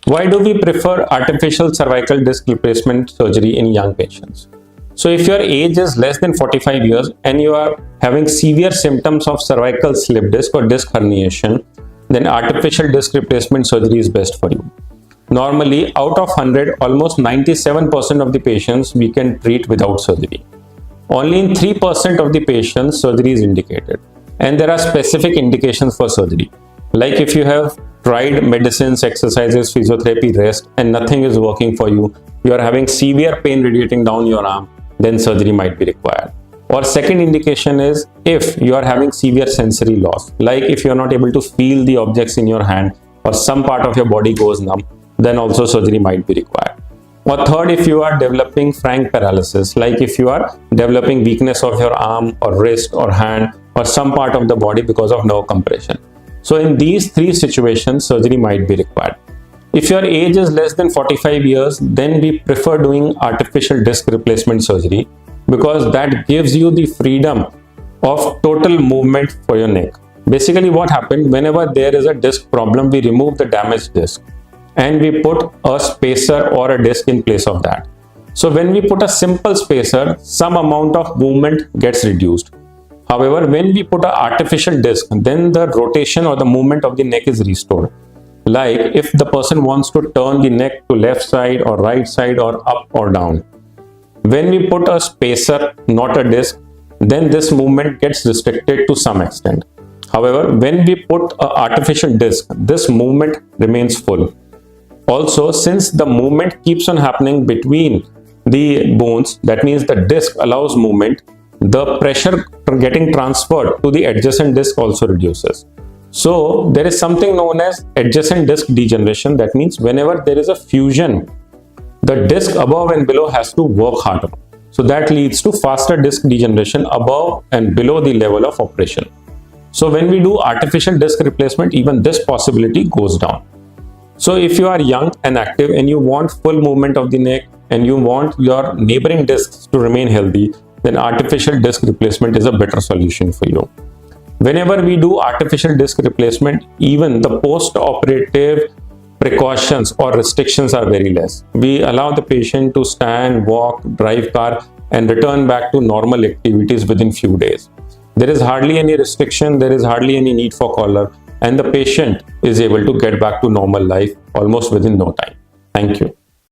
Why do we prefer artificial cervical disc replacement surgery in young patients? So if your age is less than 45 years and you are having severe symptoms of cervical slip disc or disc herniation, then artificial disc replacement surgery is best for you. Normally, out of 100, almost 97% of the patients we can treat without surgery. Only in 3% of the patients surgery is indicated. And there are specific indications for surgery. Like if you have tried medicines, exercises, physiotherapy, rest, and nothing is working for you, you are having severe pain radiating down your arm, then surgery might be required. Or second indication is if you are having severe sensory loss, like if you are not able to feel the objects in your hand or some part of your body goes numb, then also surgery might be required. Or third, if you are developing frank paralysis, like if you are developing weakness of your arm or wrist or hand or some part of the body because of nerve compression. So in these three situations, surgery might be required. If your age is less than 45 years, then we prefer doing artificial disc replacement surgery because that gives you the freedom of total movement for your neck. Basically what happened, whenever there is a disc problem, we remove the damaged disc and we put a spacer or a disc in place of that. So when we put a simple spacer, some amount of movement gets reduced. However, when we put an artificial disc, then the rotation or the movement of the neck is restored. Like if the person wants to turn the neck to left side or right side or up or down. When we put a spacer, not a disc, then this movement gets restricted to some extent. However, when we put an artificial disc, this movement remains full. Also, since the movement keeps on happening between the bones, that means the disc allows movement, the pressure getting transferred to the adjacent disc also reduces. So there is something known as adjacent disc degeneration. That means whenever there is a fusion, the disc above and below has to work harder. So that leads to faster disc degeneration above and below the level of operation. So when we do artificial disc replacement, even this possibility goes down. So if you are young and active and you want full movement of the neck and you want your neighboring discs to remain healthy, then artificial disc replacement is a better solution for you. Whenever we do artificial disc replacement, even the post-operative precautions or restrictions are very less. We allow the patient to stand, walk, drive car and return back to normal activities within few days. There is hardly any restriction, there is hardly any need for collar, and the patient is able to get back to normal life almost within no time. Thank you.